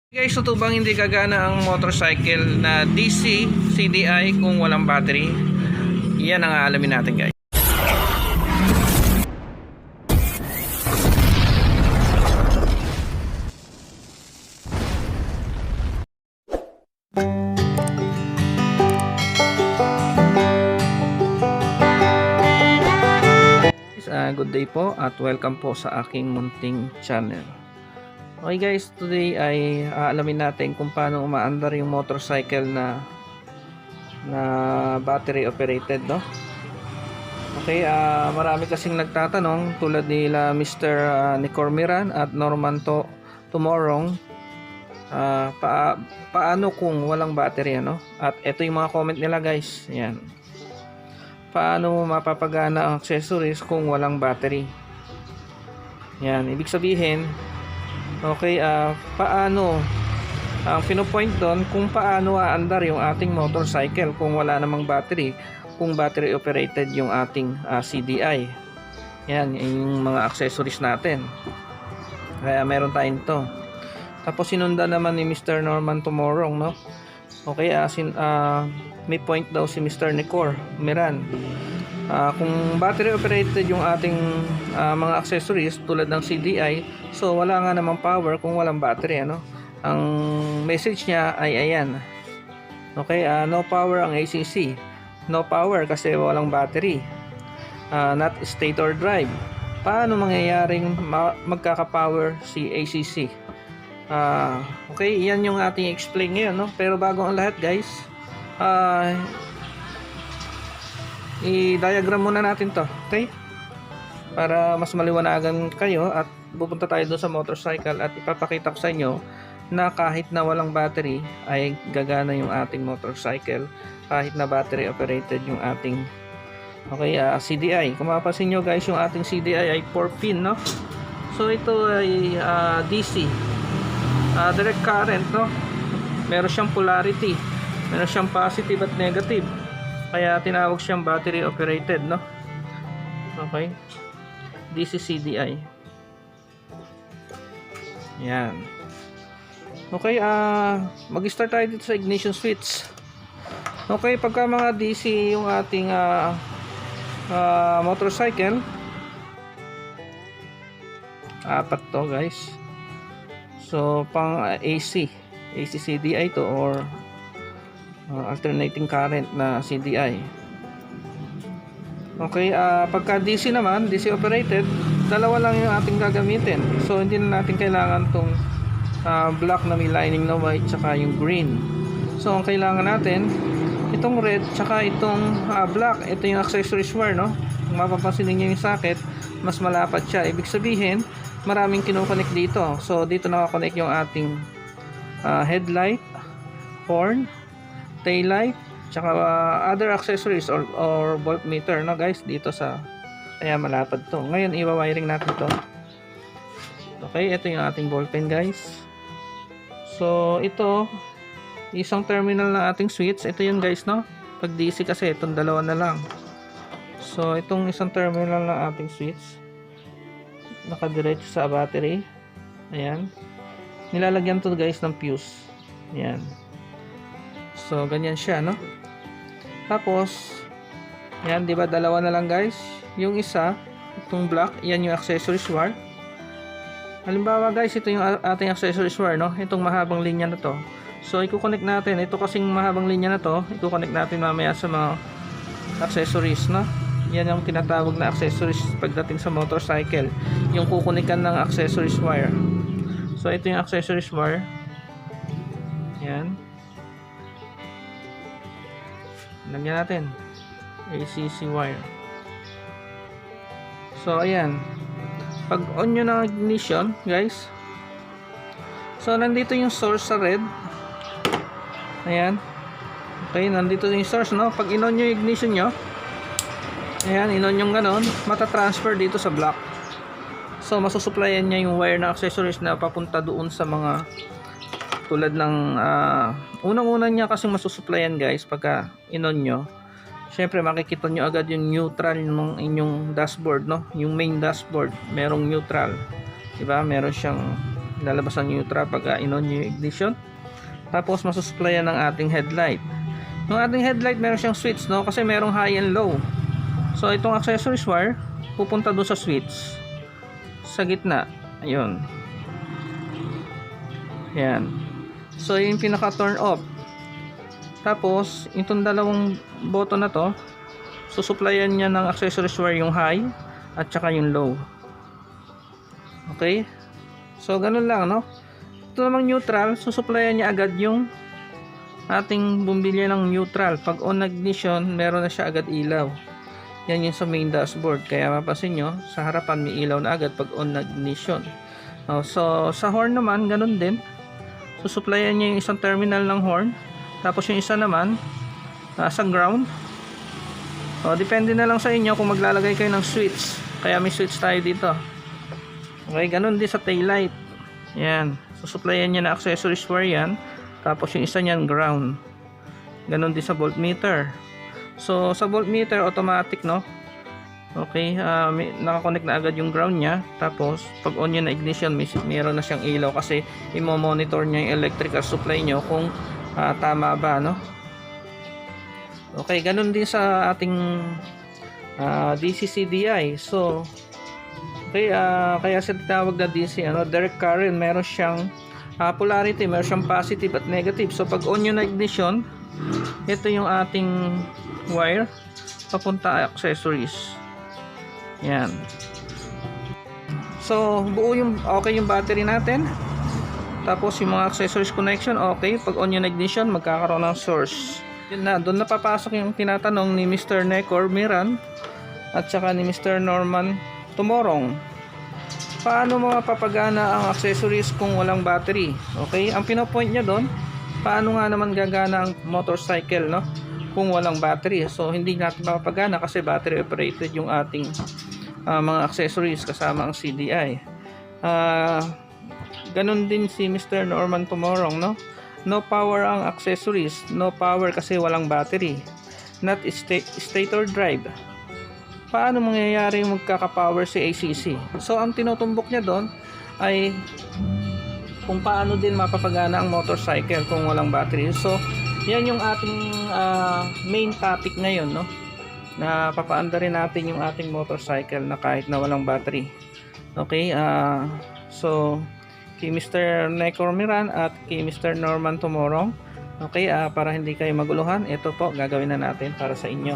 Guys, totoo bang hindi gagana ang motorcycle na DC CDI kung walang battery? Yan ang aalamin natin, guys. Good day po at welcome po sa aking munting channel. Okay guys, today ay aalamin natin kung paano umaandar yung motorcycle na battery operated, no? Okay, marami kasing nagtatanong tulad nila Mr. Nicor Miran at Norman Tumorong, paano kung walang battery, ano? At ito yung mga comment nila, guys. Yan. Paano mapapagana ang accessories kung walang battery? Yan, ibig sabihin, okay, paano ang pinopoint doon kung paano aandar yung ating motorcycle kung wala namang battery, kung battery operated yung ating CDI. Yan, yung mga accessories natin. Kaya meron tayong to. Tapos sinundan naman ni Mr. Norman Tumorong, no? Okay, may point daw si Mr. Nicor Miran. Kung battery operated yung ating mga accessories tulad ng CDI, so wala nga namang power kung walang battery, ano? Ang message niya ay ayan. Okay, no power ang ACC. No power kasi walang battery. Not stator drive. Paano mangyayaring magkaka-power si ACC? Okay, yan yung ating explain ngayon, no? Pero bago ang lahat, guys, i-diagram muna natin to, okay? Para mas maliwanagan kayo at pupunta tayo doon sa motorcycle at ipapakita ko sa inyo na kahit na walang battery ay gagana yung ating motorcycle kahit na battery operated yung ating CDI. Kung mapapansin nyo, guys, yung ating CDI ay 4 pin, no? So ito ay DC, direct current, no? Meron siyang polarity, meron siyang positive at negative, kaya tinawag siyang battery operated, no? Okay, DC CDI. Yan. Okay, mag-start tayo dito sa ignition switch. Okay, pagka mga DC yung ating motorcycle, apat to, guys. So pang AC CDI to, or alternating current na CDI. Okay, pagka DC naman, DC operated, dalawa lang yung ating gagamitin. So hindi na natin kailangan tong black na may lining na white tsaka yung green. So ang kailangan natin itong red tsaka itong black. Ito yung accessories wire, no? Kung mapapansin niyo yung socket, mas malapad siya. Ibig sabihin, maraming kinoconnect dito. So dito nakakonect yung ating headlight, horn, tail light, tsaka other accessories or voltmeter, no, guys, dito sa, kaya malapad to. Ngayon i-wiring natin to. Okay, ito yung ating ballpen, guys. So ito isang terminal ng ating switch. Ito yun, guys, no? Pag DC kasi itong dalawa na lang. So itong isang terminal ng ating switch nakadiretso sa battery. Ayan, nilalagyan to, guys, ng fuse. Ayan. So ganyan siya, no? Tapos yan, di ba, dalawa na lang, guys. Yung isa, itong black, yan yung accessories wire. Halimbawa, guys, ito yung ating accessories wire, no? Itong mahabang linya na to. So i-connect natin ito, kasing mahabang linya na to, i-connect natin mamaya sa mga accessories, no? Yan yung tinatawag na accessories pagdating sa motorcycle, yung kukunikan ng accessories wire. So ito yung accessories wire. Yan. Lagyan natin ACC wire. So ayan, pag on nyo ng ignition, guys, so nandito yung source sa red. Ayan. Okay, nandito yung source, no? Pag in-on nyo yung ignition nyo, ayan, in-on yung ganon, matatransfer dito sa black. So masusupplyan niya yung wire na accessories na papunta doon sa mga tulad ng unang-una niya kasing masusupplyan, guys, pagka in-on nyo. Syempre makikita nyo agad yung neutral ng inyong dashboard, no? Yung main dashboard, merong neutral, diba? Meron siyang lalabas ang neutral pag in-on yung ignition. Tapos masusupplyan ng ating headlight. Yung ating headlight meron siyang switch, no, kasi merong high and low. So itong accessories wire pupunta doon sa switch sa gitna. Ayun. Yan. So yung pinaka turn off. Tapos itong dalawang button na to, susupplyan niya ng accessories wire yung high at saka yung low. Okay? So ganun lang, no? Ito namang neutral, susupplyan niya agad yung ating bumbilya ng neutral. Pag on ignition, meron na siya agad ilaw. Yan yung sa main dashboard. Kaya mapapansin nyo, sa harapan may ilaw na agad pag on ignition. So sa horn naman, ganun din. Susupplyan niya yung isang terminal ng horn. Tapos yung isa naman sa ground. Depende na lang sa inyo kung maglalagay kayo ng switch. Kaya may switch tayo dito. Okay, ganun din sa taillight. Yan. Susupplyan niya na accessories wire yan. Tapos yung isa niyan ground. Ganun din sa voltmeter. So sa voltmeter automatic, no? Okay, nakakonect na agad yung ground niya. Tapos pag on yun na ignition, mayroon na siyang ilaw kasi i-monitor niya yung electrical supply nyo kung tama ba, no? Okay, ganun din sa ating DC-CDI. So okay, kaya siya tinawag na DC, ano, direct current. Meron siyang polarity, meron siyang positive at negative. So pag on yung ignition, ito yung ating wire papunta accessories. Yan. So buo yung okay yung battery natin. Tapos yung mga accessories connection okay. Pag on yung ignition, magkakaroon ng source. Yun na, doon napapasok yung tinatanong ni Mr. Necor Miran at saka ni Mr. Norman Tumorong. Paano mapapagana ang accessories kung walang battery? Okay, ang pinopoint niya doon, paano nga naman gagana ang motorcycle, no, kung walang battery? So hindi natin mapapagana kasi battery operated yung ating mga accessories kasama ang CDI. Ganun din si Mr. Norman Tumorong, no? No power ang accessories, no power kasi walang battery. Not stator drive. Paano mangyayari yung magkaka-power si ACC? So ang tinutumbok niya doon ay kung paano din mapapagana ang motorcycle kung walang battery. So yan yung ating main topic ngayon, no? Na papaanda rin natin yung ating motorcycle na kahit na walang battery. Okay, so kay Mr. Necor Miran at kay Mr. Norman Tumorong, okay, para hindi kayo maguluhan, ito po gagawin na natin para sa inyo.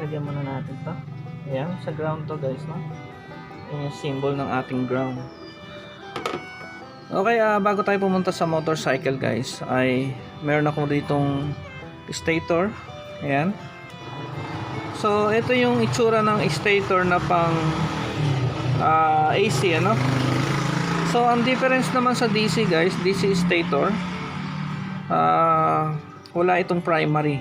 Lagyan muna natin to. Ayan, sa ground to guys, no? Ayan yung symbol ng ating ground. Okay, bago tayo pumunta sa motorcycle guys, ay meron ako ditong stator. Ayan. So ito yung itsura ng stator na pang AC, ano? So ang difference naman sa DC guys, DC stator, wala itong primary.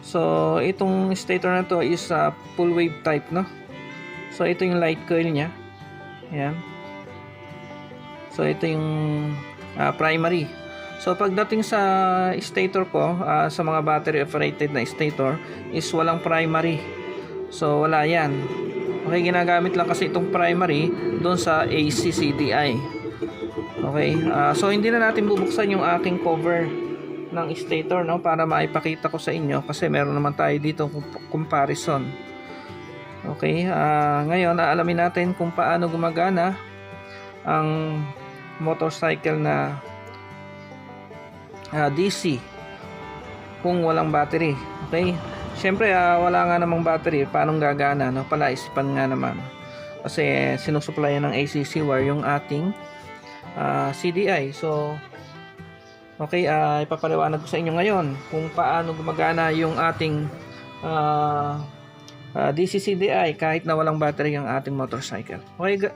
So itong stator na to is full wave type, no? So ito yung light coil nya. Ayan. So ito yung primary. So pagdating sa stator ko, sa mga battery operated na stator is walang primary. So wala yan. Okay, ginagamit lang kasi itong primary doon sa AC CDI. Okay, so hindi na natin bubuksan yung aking cover ng stator, no, para maipakita ko sa inyo kasi meron naman tayo dito comparison. Okay, ngayon aalamin natin kung paano gumagana ang motorcycle na DC kung walang battery. Okay, syempre wala nga namang battery, paano gagana, no? Palaisipan nga naman kasi sinusupplyan ng ACC wire yung ating CDI. So okay, ipapaliwanag ko sa inyo ngayon kung paano gumagana yung ating DC CDI kahit na walang battery yung ating motorcycle. Okay,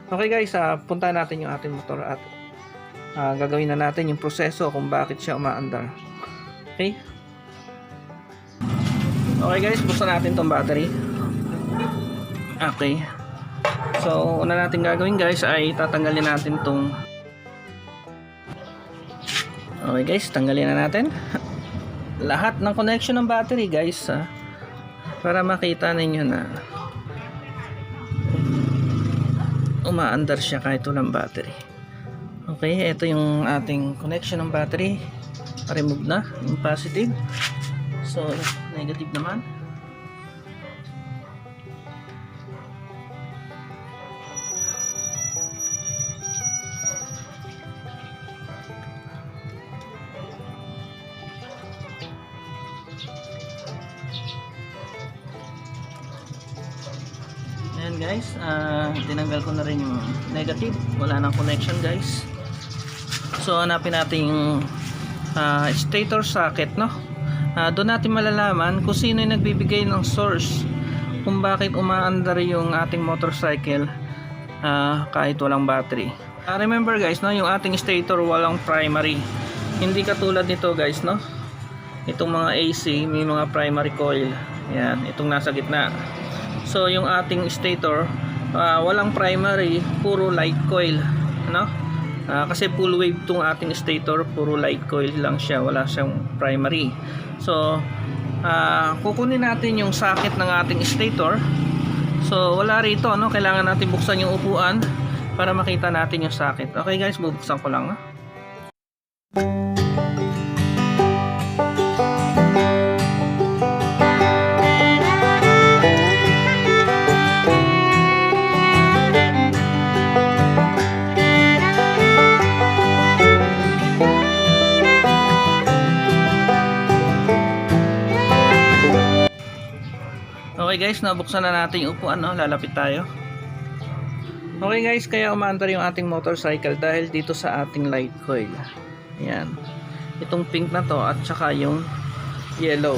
okay guys, punta natin yung ating motor at gagawin na natin yung proseso kung bakit siya umaandar. Okay. Okay guys, buksan natin tong battery. Okay. So, una natin gagawin guys ay tatanggalin natin tong. Okay guys, tanggalin na natin lahat ng connection ng battery guys, para makita ninyo na umaandar siya kahit walang battery. Okay, ito yung ating connection ng battery. Remove na yung positive. So negative naman. Ayan guys, tinanggal ko na rin yung negative, wala nang connection guys. So hanapin natin yung stator socket, no? Doon natin malalaman kung sino yung nagbibigay ng source kung bakit umaandar yung ating motorcycle kahit walang battery. Remember guys, no, yung ating stator walang primary, hindi katulad nito guys, no? Itong mga AC may mga primary coil. Yan, itong nasa gitna. So yung ating stator walang primary, puro light coil, ano? Kasi full wave tong ating stator, puro light coil lang siya, wala siyang primary. So kukunin natin yung socket ng ating stator. So wala rito, no? Kailangan natin buksan yung upuan para makita natin yung socket. Okay guys, bubuksan ko lang, no? Okay guys, nabuksan na natin yung upuan, no? Lalapit tayo. Okay guys, kaya umaandar yung ating motorcycle dahil dito sa ating light coil. Ayan, itong pink na to at saka yung yellow.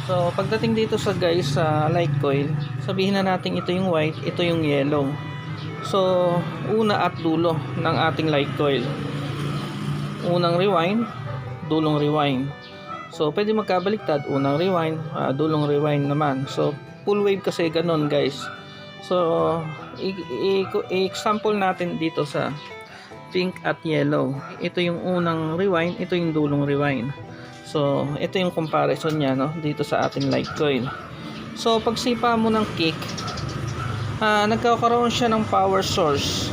So pagdating dito sa guys sa light coil, sabihin na natin ito yung white, ito yung yellow. So una at dulo ng ating light coil, unang rewind, dulong rewind. So pwede magkabaliktad, unang rewind, dulong rewind naman. So full wave kasi ganun guys. So i-example natin dito sa pink at yellow. Ito yung unang rewind, ito yung dulong rewind. So ito yung comparison niya, no, dito sa ating light coil. So pag sipa mo ng kick, nagkakaroon siya ng power source,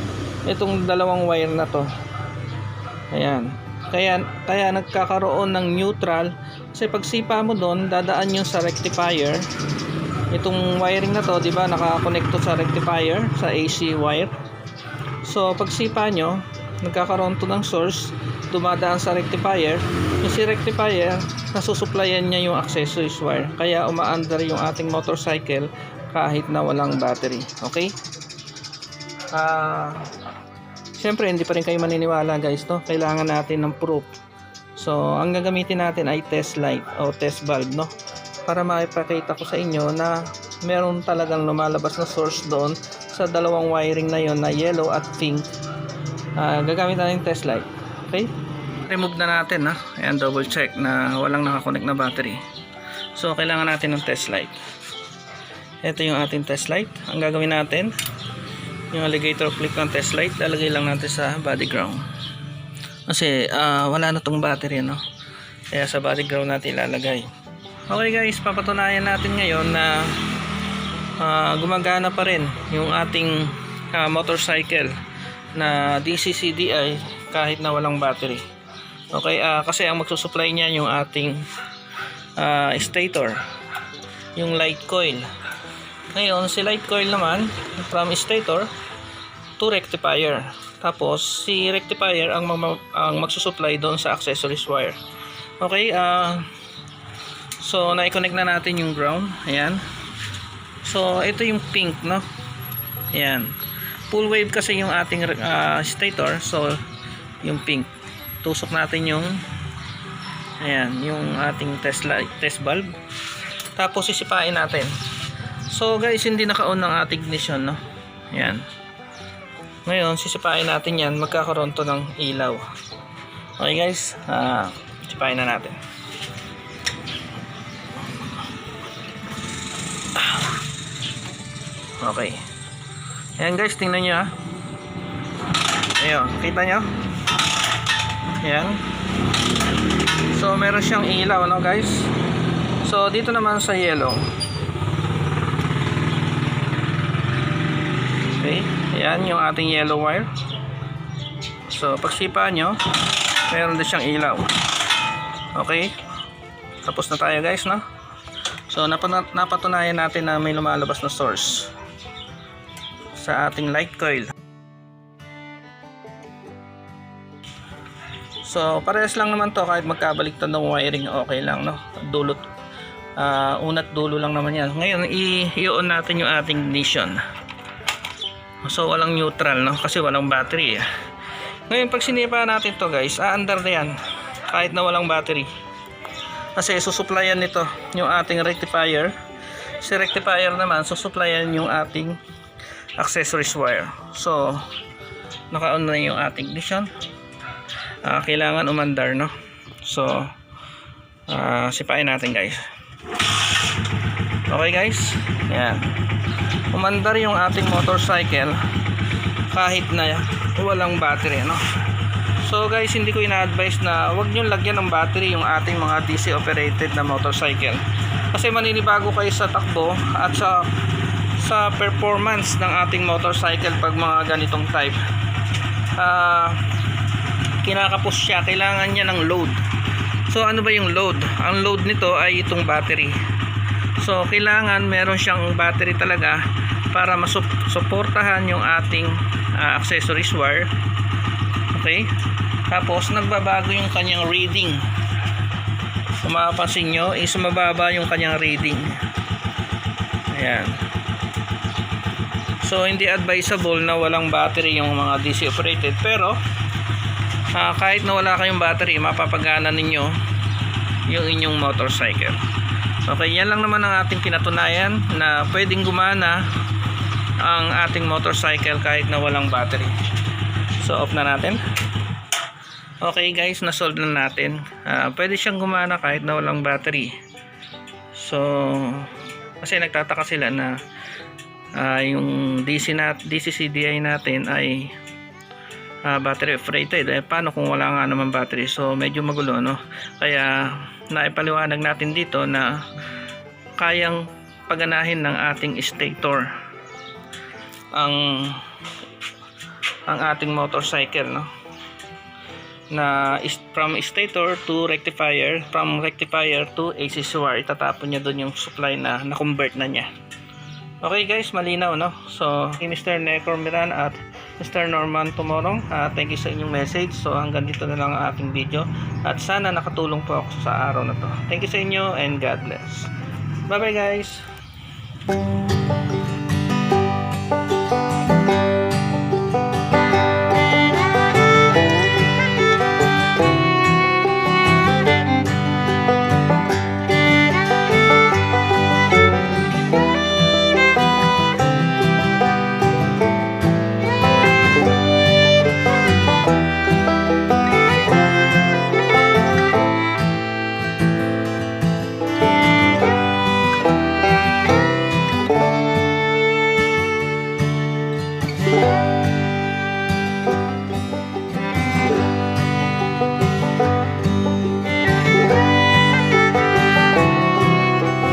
itong dalawang wire na to. Ayan, kaya nagkakaroon ng neutral kasi pag sipa mo doon, dadaan yun sa rectifier. Itong wiring na to, di ba, nakakonekto sa rectifier, sa AC wire. So pag sipa nyo, nagkakaroon to ng source, dumadaan sa rectifier. Yung si rectifier, nasusuplayan niya yung accessories wire, kaya umaandar yung ating motorcycle kahit na walang battery. Okay, siyempre hindi pa rin kayo maniniwala guys, no? Kailangan natin ng proof. So ang gagamitin natin ay test light o test bulb, no? Para maipakita ko sa inyo na meron talagang lumalabas na source doon sa dalawang wiring na yon na yellow at pink. Gagamit natin test light. Okay, remove na natin, ha? Ayan, double check na walang nakakonect na battery. So kailangan natin ng test light. Ito yung ating test light. Ang gagawin natin, yung alligator clip ng test light, lalagay lang natin sa body ground. Kasi wala na tong battery, no? Kaya sa body ground natin ilalagay. Okay guys, papatunayan natin ngayon na gumagana pa rin yung ating motorcycle na DC-CDI kahit na walang battery. Okay, kasi ang magsusupply niya yung ating stator, yung light coil. Ngayon, si light coil naman from stator to rectifier. Tapos si rectifier ang magsusupply doon sa accessories wire. Okay, so na-connect na natin yung ground. Ayan. So ito yung pink, no? Ayan. Full wave kasi yung ating stator. So yung pink. Tusok natin yung yung ating test light, test bulb. Tapos sisipain natin. So guys, hindi naka-on ng ating ignition, no? Ayan. Ngayon, sisipain natin yan. Magkakaroon to ng ilaw. Okay guys, sisipain na natin. Okay. Ayan guys, tingnan nyo, ha. Ayan, kita nyo? Ayan. So meron siyang ilaw, no guys? So dito naman sa yellow. Okay, ayan yung ating yellow wire. So pagsipa nyo, meron din siyang ilaw. Okay, tapos na tayo guys, no? So napatunayan natin na may lumalabas na source sa ating light coil. So parehas lang naman to, kahit magkabaliktad ng wiring, okay lang, no? Dulot, unat dulo lang naman yan. Ngayon i-on natin yung ating ignition. So walang neutral, no? Kasi walang battery. Ngayon pag sinipa natin to guys, aandar na yan kahit na walang battery. Kasi susuplayan nito yung ating rectifier. Si rectifier naman susuplayan yung ating accessories wire. So naka-on na yung ating ignition. Kailangan umandar, no? So sipain natin guys. Okay guys, yan, umandar yung ating motorcycle kahit na walang battery, no? So guys, hindi ko ina-advise na wag nyo lagyan ng battery yung ating mga DC operated na motorcycle, kasi maninibago kayo sa takbo at sa performance ng ating motorcycle pag mga ganitong type. Kinakapos siya, kailangan niya ng load. So ano ba yung load? Ang load nito ay itong battery. So kailangan meron siyang battery talaga para masuportahan yung ating accessories wire. Okay, tapos nagbabago yung kanyang reading. Kung mapapansin nyo, is mababa yung kanyang reading. Ayan. So hindi advisable na walang battery yung mga DC operated, pero kahit na wala kayong battery, mapapagana ninyo yung inyong motorcycle. Okay, yan lang naman ang ating pinatunayan na pwedeng gumana ang ating motorcycle kahit na walang battery. So off na natin. Okay guys, na-solve na natin. Pwede siyang gumana kahit na walang battery. So kasi nagtataka sila na yung DC CDI natin ay battery operated. Paano kung wala nga naman battery? So medyo magulo, no? Kaya naipaliwanag natin dito na kayang paganahin ng ating stator ang ating motorcycle, no? Na from stator to rectifier, from rectifier to AC wire, itatapon niya doon yung supply na na-convert na niya. Okay guys, malinaw, no? So Mr. Necor Miran at Mr. Norman Tumorong, thank you sa inyong message. So hanggang dito na lang ang ating video, at sana nakatulong po ako sa araw na to. Thank you sa inyo and God bless. Bye bye guys.